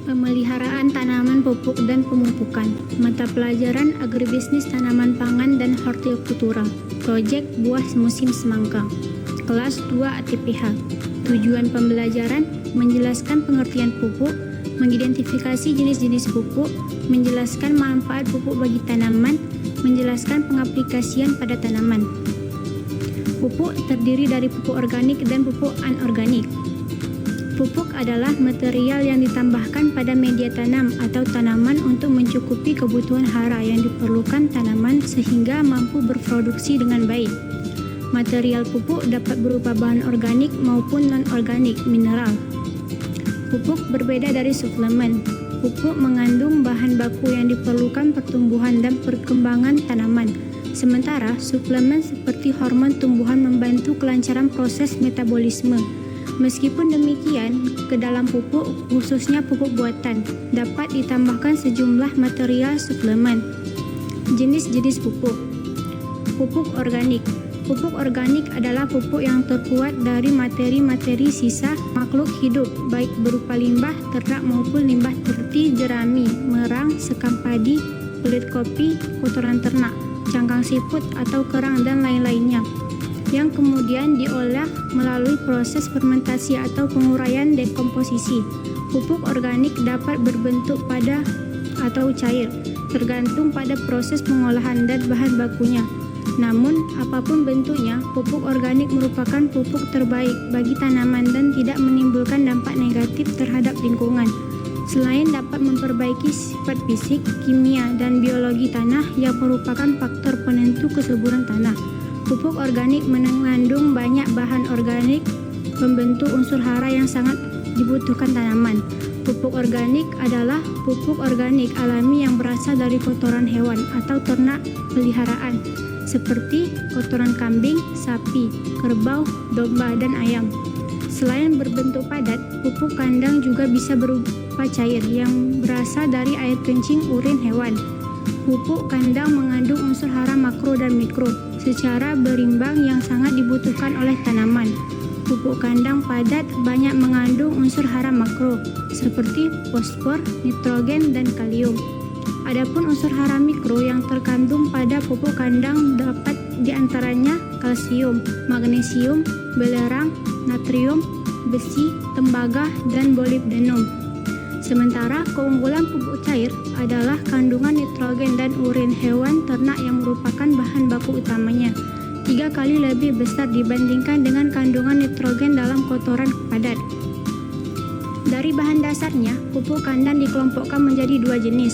Pemeliharaan tanaman pupuk dan pemupukan. Mata pelajaran Agribisnis Tanaman Pangan dan Hortikultura. Proyek Buah Musim Semangka. Kelas 2 ATPH. Tujuan pembelajaran: menjelaskan pengertian pupuk, mengidentifikasi jenis-jenis pupuk, menjelaskan manfaat pupuk bagi tanaman, menjelaskan pengaplikasian pada tanaman. Pupuk terdiri dari pupuk organik dan pupuk anorganik. Pupuk adalah material yang ditambahkan pada media tanam atau tanaman untuk mencukupi kebutuhan hara yang diperlukan tanaman sehingga mampu berproduksi dengan baik. Material pupuk dapat berupa bahan organik maupun non-organik, mineral. Pupuk berbeda dari suplemen. Pupuk mengandung bahan baku yang diperlukan pertumbuhan dan perkembangan tanaman. Sementara suplemen seperti hormon tumbuhan membantu kelancaran proses metabolisme. Meskipun demikian, ke dalam pupuk, khususnya pupuk buatan, dapat ditambahkan sejumlah material suplemen. Jenis-jenis pupuk. Pupuk organik. Pupuk organik adalah pupuk yang terbuat dari materi-materi sisa makhluk hidup, baik berupa limbah ternak maupun limbah seperti jerami, merang, sekam padi, kulit kopi, kotoran ternak, cangkang siput atau kerang dan lain-lainnya, yang kemudian diolah melalui proses fermentasi atau penguraian dekomposisi. Pupuk organik dapat berbentuk padat atau cair, tergantung pada proses pengolahan dan bahan bakunya. Namun, apapun bentuknya, pupuk organik merupakan pupuk terbaik bagi tanaman dan tidak menimbulkan dampak negatif terhadap lingkungan. Selain dapat memperbaiki sifat fisik, kimia, dan biologi tanah yang merupakan faktor penentu kesuburan tanah. Pupuk organik mengandung banyak bahan organik pembentuk unsur hara yang sangat dibutuhkan tanaman. Pupuk organik adalah pupuk organik alami yang berasal dari kotoran hewan atau ternak peliharaan, seperti kotoran kambing, sapi, kerbau, domba, dan ayam. Selain berbentuk padat, pupuk kandang juga bisa berupa cair yang berasal dari air kencing urin hewan. Pupuk kandang mengandung unsur hara makro dan mikro secara berimbang yang sangat dibutuhkan oleh tanaman. Pupuk kandang padat banyak mengandung unsur hara makro seperti fosfor, nitrogen, dan kalium. Adapun unsur hara mikro yang terkandung pada pupuk kandang dapat diantaranya kalsium, magnesium, belerang, natrium, besi, tembaga, dan molibdenum. Sementara keunggulan pupuk cair adalah kandungan nitrogen dan urin hewan ternak yang merupakan bahan baku utamanya 3 kali lebih besar dibandingkan dengan kandungan nitrogen dalam kotoran padat. Dari bahan dasarnya, pupuk kandang dikelompokkan menjadi 2 jenis.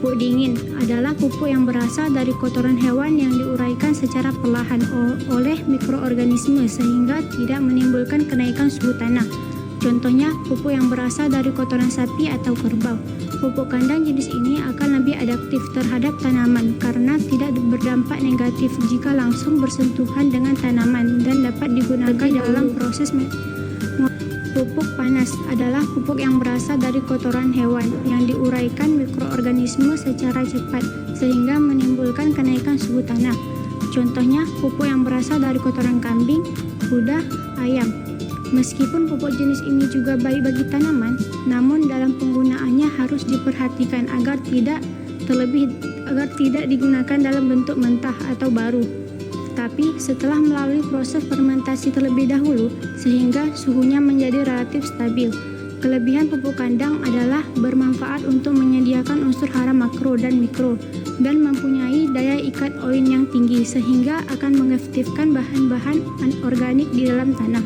Pupuk dingin adalah pupuk yang berasal dari kotoran hewan yang diuraikan secara perlahan oleh mikroorganisme sehingga tidak menimbulkan kenaikan suhu tanah. Contohnya, pupuk yang berasal dari kotoran sapi atau kerbau. Pupuk kandang jenis ini akan lebih adaptif terhadap tanaman karena tidak berdampak negatif jika langsung bersentuhan dengan tanaman dan dapat digunakan dalam proses. Pupuk panas adalah pupuk yang berasal dari kotoran hewan yang diuraikan mikroorganisme secara cepat sehingga menimbulkan kenaikan suhu tanah. Contohnya, pupuk yang berasal dari kotoran kambing, kuda, ayam. Meskipun pupuk jenis ini juga baik bagi tanaman, namun dalam penggunaannya harus diperhatikan agar tidak digunakan dalam bentuk mentah atau baru, tapi setelah melalui proses fermentasi terlebih dahulu sehingga suhunya menjadi relatif stabil. Kelebihan pupuk kandang adalah bermanfaat untuk menyediakan unsur hara makro dan mikro dan mempunyai daya ikat oin yang tinggi sehingga akan mengaktifkan bahan-bahan anorganik di dalam tanah,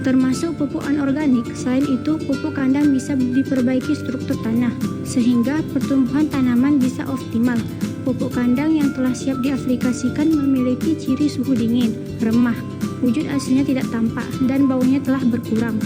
termasuk pupuk anorganik. Selain itu, pupuk kandang bisa diperbaiki struktur tanah sehingga pertumbuhan tanaman bisa optimal. Pupuk kandang yang telah siap diaplikasikan memiliki ciri suhu dingin, remah, wujud aslinya tidak tampak, dan baunya telah berkurang.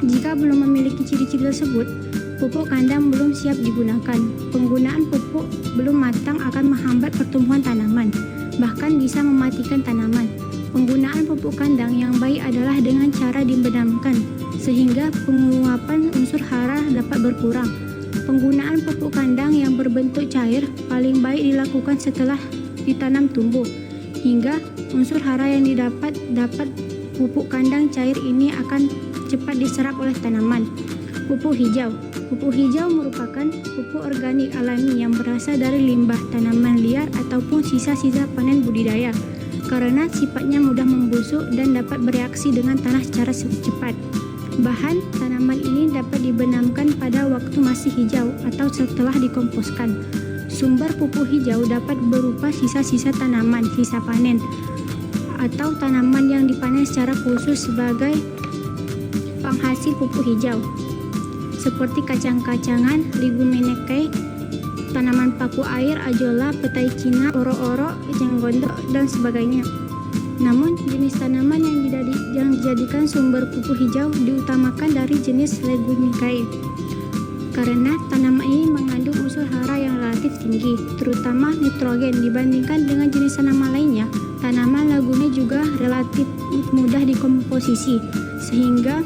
Jika belum memiliki ciri-ciri tersebut, pupuk kandang belum siap digunakan. Penggunaan pupuk belum matang akan menghambat pertumbuhan tanaman, bahkan bisa mematikan tanaman. Penggunaan pupuk kandang yang baik adalah dengan cara dibenamkan, sehingga penguapan unsur hara dapat berkurang. Penggunaan pupuk kandang yang berbentuk cair paling baik dilakukan setelah ditanam tumbuh, hingga unsur hara yang dapat pupuk kandang cair ini akan cepat diserap oleh tanaman. Pupuk hijau. Pupuk hijau merupakan pupuk organik alami yang berasal dari limbah tanaman liar ataupun sisa-sisa panen budidaya, karena sifatnya mudah membusuk dan dapat bereaksi dengan tanah secara cepat. Bahan tanaman ini dapat dibenamkan pada waktu masih hijau atau setelah dikomposkan. Sumber pupuk hijau dapat berupa sisa-sisa tanaman, sisa panen, atau tanaman yang dipanen secara khusus sebagai penghasil pupuk hijau, seperti kacang-kacangan, legumineusae, tanaman paku air, ajolla, petai cina, oro-oro, eceng gondok, dan sebagainya. Namun, jenis tanaman yang dijadikan sumber pupuk hijau diutamakan dari jenis legumineusae, karena tanaman ini mengandung unsur hara yang relatif tinggi, terutama nitrogen dibandingkan dengan jenis tanaman lainnya. Tanaman legumine juga relatif mudah dikomposisi, sehingga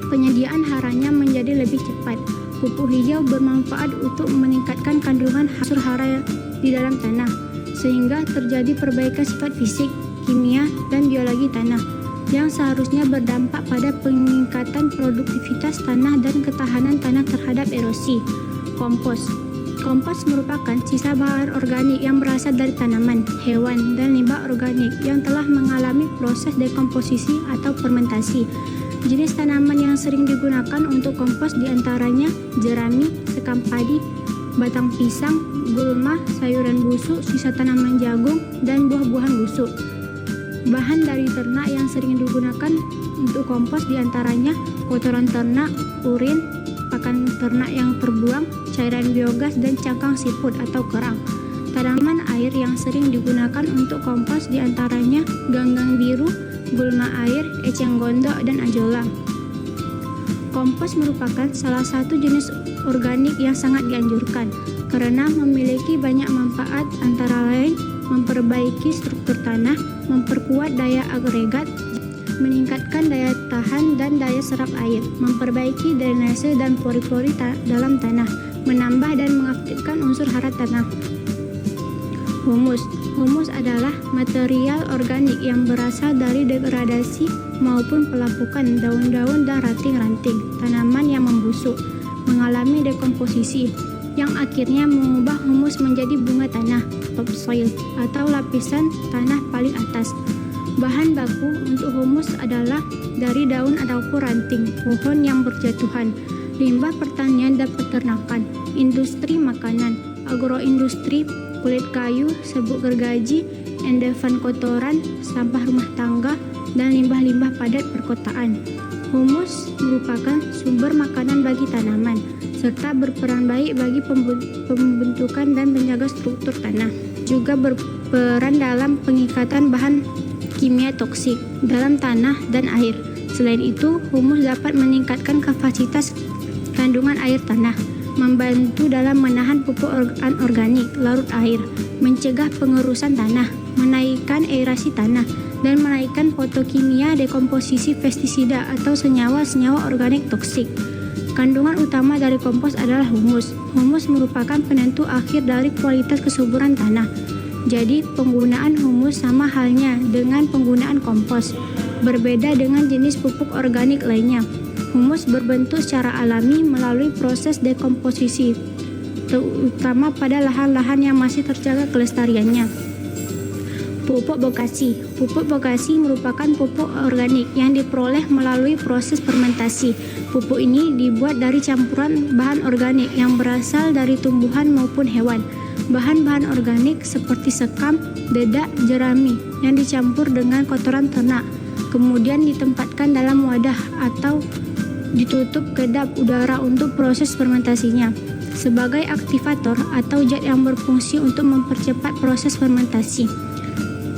penyediaan haranya menjadi lebih cepat. Pupuk hijau bermanfaat untuk meningkatkan kandungan unsur hara di dalam tanah, sehingga terjadi perbaikan sifat fisik, kimia, dan biologi tanah, yang seharusnya berdampak pada peningkatan produktivitas tanah dan ketahanan tanah terhadap erosi. Kompos merupakan sisa bahan organik yang berasal dari tanaman, hewan, dan limbah organik yang telah mengalami proses dekomposisi atau fermentasi. Jenis tanaman yang sering digunakan untuk kompos diantaranya jerami, sekam padi, batang pisang, gulma, sayuran busuk, sisa tanaman jagung, dan buah-buahan busuk. Bahan dari ternak yang sering digunakan untuk kompos diantaranya kotoran ternak, urin, pakan ternak yang terbuang, cairan biogas, dan cangkang siput atau kerang. Tanaman air yang sering digunakan untuk kompos diantaranya ganggang biru, gulma air, eceng gondok, dan ajolla. Kompos merupakan salah satu jenis organik yang sangat dianjurkan karena memiliki banyak manfaat, antara lain memperbaiki struktur tanah, memperkuat daya agregat, meningkatkan daya tahan dan daya serap air, memperbaiki drainase dan pori-pori dalam tanah, menambah dan mengaktifkan unsur hara tanah. Humus adalah material organik yang berasal dari degradasi maupun pelapukan daun-daun dan ranting-ranting tanaman yang membusuk, mengalami dekomposisi, yang akhirnya mengubah humus menjadi bunga tanah, topsoil, atau lapisan tanah paling atas. Bahan baku untuk humus adalah dari daun ataupun ranting pohon yang berjatuhan, limbah pertanian dan peternakan, industri makanan, agroindustri, kulit kayu, serbuk gergaji, endapan kotoran, sampah rumah tangga, dan limbah-limbah padat perkotaan. Humus merupakan sumber makanan bagi tanaman, serta berperan baik bagi pembentukan dan menjaga struktur tanah. Juga berperan dalam pengikatan bahan kimia toksik dalam tanah dan air. Selain itu, humus dapat meningkatkan kapasitas kandungan air tanah, membantu dalam menahan pupuk anorganik larut air, mencegah pengerusan tanah, menaikkan aerasi tanah, dan menaikkan fotokimia dekomposisi pestisida atau senyawa-senyawa organik toksik. Kandungan utama dari kompos adalah humus. Humus merupakan penentu akhir dari kualitas kesuburan tanah. Jadi, penggunaan humus sama halnya dengan penggunaan kompos. Berbeda dengan jenis pupuk organik lainnya. Humus berbentuk secara alami melalui proses dekomposisi, terutama pada lahan-lahan yang masih terjaga kelestariannya. Pupuk bokasi. Pupuk bokasi merupakan pupuk organik yang diperoleh melalui proses fermentasi. Pupuk ini dibuat dari campuran bahan organik yang berasal dari tumbuhan maupun hewan. Bahan-bahan organik seperti sekam, dedak, jerami yang dicampur dengan kotoran ternak, kemudian ditempatkan dalam wadah atau ditutup kedap udara untuk proses fermentasinya. Sebagai aktivator atau zat yang berfungsi untuk mempercepat proses fermentasi,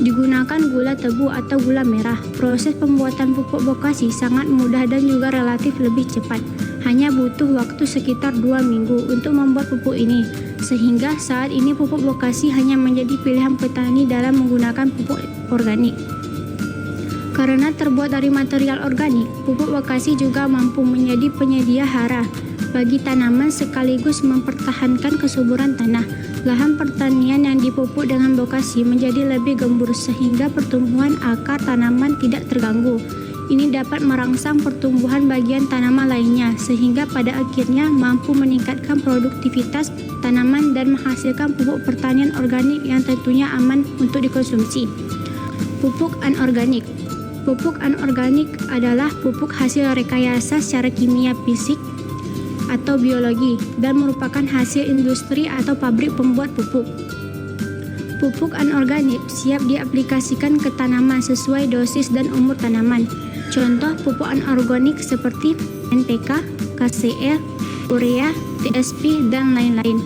digunakan gula tebu atau gula merah. Proses pembuatan pupuk bokasi sangat mudah dan juga relatif lebih cepat. Hanya butuh waktu sekitar 2 minggu untuk membuat pupuk ini, sehingga saat ini pupuk bokasi hanya menjadi pilihan petani dalam menggunakan pupuk organik. Karena terbuat dari material organik, pupuk bokasi juga mampu menjadi penyedia hara bagi tanaman sekaligus mempertahankan kesuburan tanah. Lahan pertanian yang dipupuk dengan bokasi menjadi lebih gembur sehingga pertumbuhan akar tanaman tidak terganggu. Ini dapat merangsang pertumbuhan bagian tanaman lainnya, sehingga pada akhirnya mampu meningkatkan produktivitas tanaman dan menghasilkan pupuk pertanian organik yang tentunya aman untuk dikonsumsi. Pupuk anorganik. Pupuk anorganik adalah pupuk hasil rekayasa secara kimia fisik atau biologi dan merupakan hasil industri atau pabrik pembuat pupuk. Pupuk anorganik siap diaplikasikan ke tanaman sesuai dosis dan umur tanaman. Contoh pupuk anorganik seperti NPK, KCl, urea, TSP, dan lain-lain.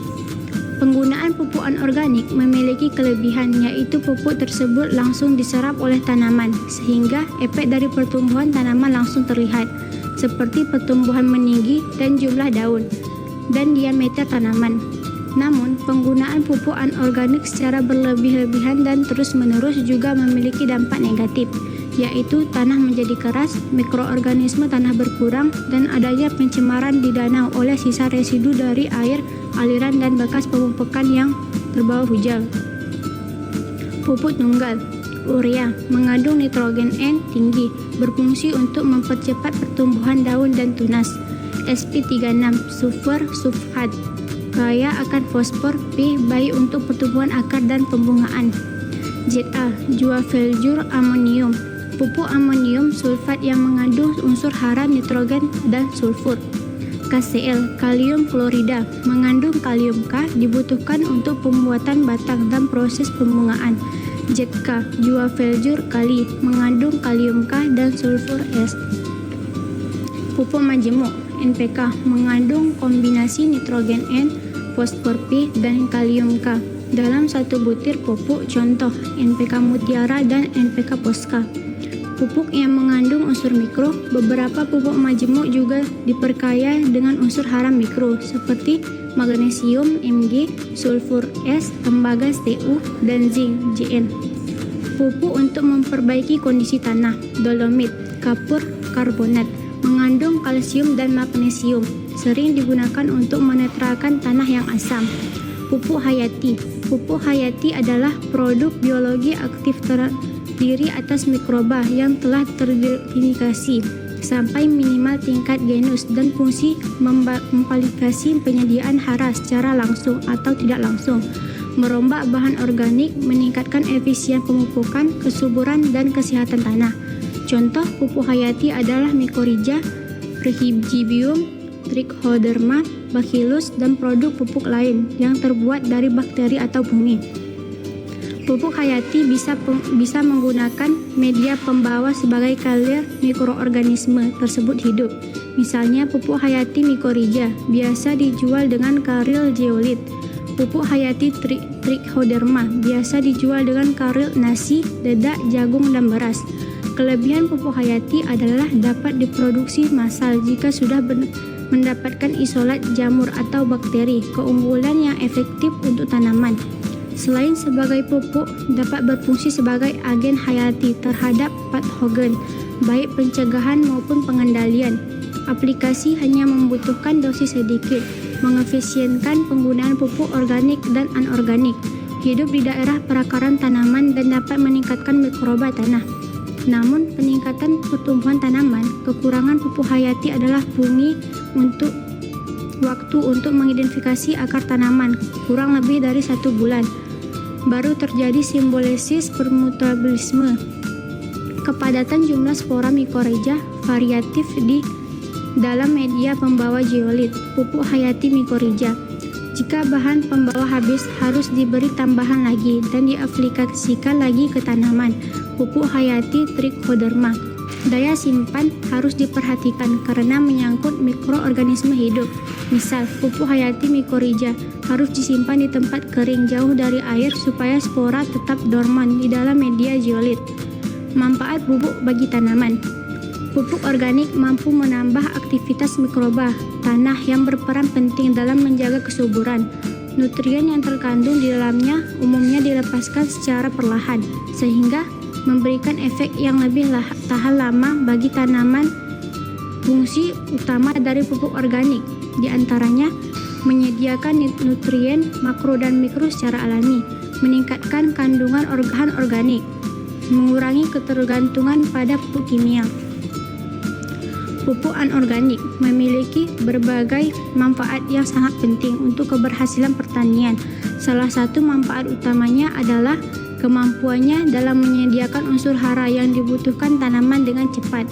Penggunaan pupuk anorganik memiliki kelebihan, yaitu pupuk tersebut langsung diserap oleh tanaman, sehingga efek dari pertumbuhan tanaman langsung terlihat, seperti pertumbuhan meninggi dan jumlah daun, dan diameter tanaman. Namun, penggunaan pupuk anorganik secara berlebih-lebihan dan terus-menerus juga memiliki dampak negatif, yaitu tanah menjadi keras, mikroorganisme tanah berkurang, dan adanya pencemaran di danau oleh sisa residu dari air, aliran, dan bekas pemupukan yang terbawa hujan. Pupuk tunggal. Urea mengandung nitrogen N tinggi, berfungsi untuk mempercepat pertumbuhan daun dan tunas. SP36 sulfur sulfat kaya akan fosfor P, baik untuk pertumbuhan akar dan pembungaan. ZA Juaveljur amonium, pupuk amonium sulfat yang mengandung unsur hara, nitrogen, dan sulfur. KCl kalium klorida mengandung kalium K, dibutuhkan untuk pembuatan batang dan proses pembungaan. ZK Juaveljur kali mengandung kalium K dan sulfur S. Pupuk majemuk NPK mengandung kombinasi nitrogen N, fosfor P, dan kalium K dalam satu butir pupuk, contoh NPK Mutiara dan NPK Posca. Pupuk yang mengandung unsur mikro. Beberapa pupuk majemuk juga diperkaya dengan unsur hara mikro seperti magnesium Mg, sulfur S, tembaga Cu, dan zinc Zn. Pupuk untuk memperbaiki kondisi tanah. Dolomit, kapur karbonat mengandung kalsium dan magnesium, sering digunakan untuk menetralkan tanah yang asam. Pupuk hayati. Pupuk hayati adalah produk biologi aktif terdiri atas mikroba yang telah teridentifikasi sampai minimal tingkat genus dan fungsi memvalidasi penyediaan hara secara langsung atau tidak langsung, merombak bahan organik, meningkatkan efisien pemupukan, kesuburan, dan kesehatan tanah. Contoh pupuk hayati adalah Mycorrhiza, Rhizobium, Trichoderma, Bacillus, dan produk pupuk lain yang terbuat dari bakteri atau bumi. Pupuk hayati bisa menggunakan media pembawa sebagai karier mikroorganisme tersebut hidup. Misalnya pupuk hayati Mycorrhiza biasa dijual dengan karier zeolit. Pupuk hayati Trichoderma biasa dijual dengan karier nasi, dedak, jagung, dan beras. Kelebihan pupuk hayati adalah dapat diproduksi massal jika sudah mendapatkan isolat jamur atau bakteri, keunggulan yang efektif untuk tanaman. Selain sebagai pupuk, dapat berfungsi sebagai agen hayati terhadap patogen, baik pencegahan maupun pengendalian. Aplikasi hanya membutuhkan dosis sedikit, mengefisienkan penggunaan pupuk organik dan anorganik, hidup di daerah perakaran tanaman, dan dapat meningkatkan mikroba tanah. Namun, peningkatan pertumbuhan tanaman, kekurangan pupuk hayati adalah bumi untuk waktu untuk mengidentifikasi akar tanaman, kurang lebih dari 1 bulan. Baru terjadi simbiosis permutabilisme. Kepadatan jumlah spora Mycorrhiza variatif di dalam media pembawa zeolit, pupuk hayati Mycorrhiza. Jika bahan pembawa habis, harus diberi tambahan lagi dan diaplikasikan lagi ke tanaman. Pupuk hayati Trichoderma. Daya simpan harus diperhatikan karena menyangkut mikroorganisme hidup. Misal, pupuk hayati Mycorrhiza harus disimpan di tempat kering jauh dari air supaya spora tetap dorman di dalam media zeolit. Manfaat pupuk bagi tanaman. Pupuk organik mampu menambah aktivitas mikroba tanah yang berperan penting dalam menjaga kesuburan. Nutrien yang terkandung di dalamnya umumnya dilepaskan secara perlahan, sehingga memberikan efek yang lebih tahan lama bagi tanaman. Fungsi utama dari pupuk organik diantaranya menyediakan nutrien makro dan mikro secara alami, meningkatkan kandungan bahan organik, mengurangi ketergantungan pada pupuk kimia. Pupuk anorganik memiliki berbagai manfaat yang sangat penting untuk keberhasilan pertanian. Salah satu manfaat utamanya adalah kemampuannya dalam menyediakan unsur hara yang dibutuhkan tanaman dengan cepat.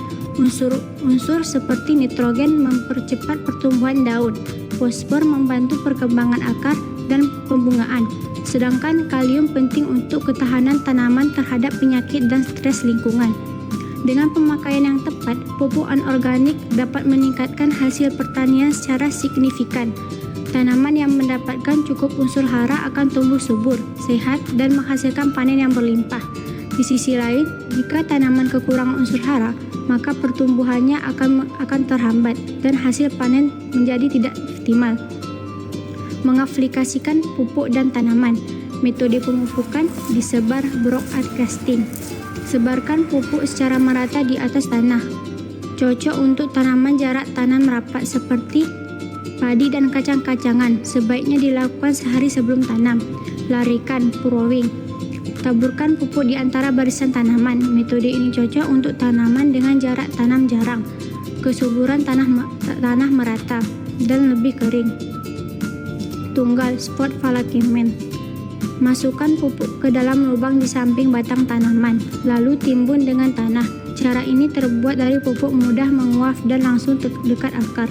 Unsur seperti nitrogen mempercepat pertumbuhan daun, fosfor membantu perkembangan akar dan pembungaan, sedangkan kalium penting untuk ketahanan tanaman terhadap penyakit dan stres lingkungan. Dengan pemakaian yang tepat, pupuk anorganik dapat meningkatkan hasil pertanian secara signifikan. Tanaman yang mendapatkan cukup unsur hara akan tumbuh subur, sehat, dan menghasilkan panen yang berlimpah. Di sisi lain, jika tanaman kekurangan unsur hara, maka pertumbuhannya akan terhambat dan hasil panen menjadi tidak optimal. Mengaplikasikan pupuk dan tanaman. Metode pemupukan disebar broadcasting. Sebarkan pupuk secara merata di atas tanah. Cocok untuk tanaman jarak tanam rapat seperti padi dan kacang-kacangan. Sebaiknya dilakukan sehari sebelum tanam. Larikan purowing. Taburkan pupuk di antara barisan tanaman. Metode ini cocok untuk tanaman dengan jarak tanam jarang, kesuburan tanah merata, dan lebih kering. Tunggal spot falakemen. Masukkan pupuk ke dalam lubang di samping batang tanaman, lalu timbun dengan tanah. Cara ini terbuat dari pupuk mudah menguap dan langsung dekat akar.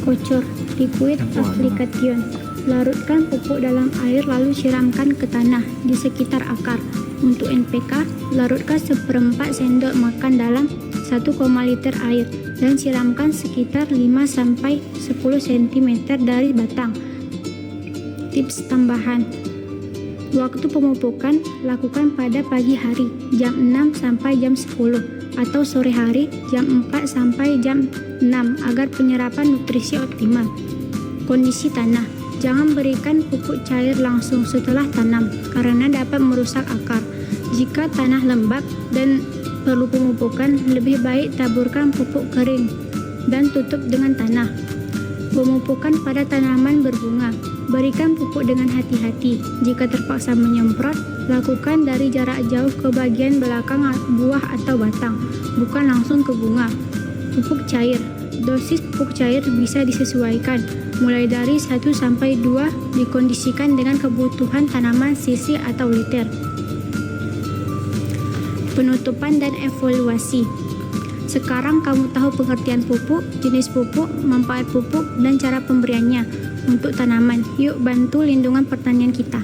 Kocor, liquid application. Larutkan pupuk dalam air lalu siramkan ke tanah di sekitar akar. Untuk NPK, larutkan 1/4 sendok makan dalam 1, liter air dan siramkan sekitar 5-10 cm dari batang. Tips tambahan. Waktu pemupukan lakukan pada pagi hari jam 6 sampai jam 10 atau sore hari jam 4 sampai jam 6 agar penyerapan nutrisi optimal. Kondisi tanah. Jangan berikan pupuk cair langsung setelah tanam karena dapat merusak akar. Jika tanah lembab dan perlu pemupukan, lebih baik taburkan pupuk kering dan tutup dengan tanah. Pemupukan pada tanaman berbunga. Berikan pupuk dengan hati-hati. Jika terpaksa menyemprot, lakukan dari jarak jauh ke bagian belakang buah atau batang, bukan langsung ke bunga. Pupuk cair. Dosis pupuk cair bisa disesuaikan, mulai dari 1-2 dikondisikan dengan kebutuhan tanaman cc atau liter. Penutupan dan evaluasi. Sekarang kamu tahu pengertian pupuk, jenis pupuk, manfaat pupuk, dan cara pemberiannya untuk tanaman. Yuk bantu lindungan pertanian kita.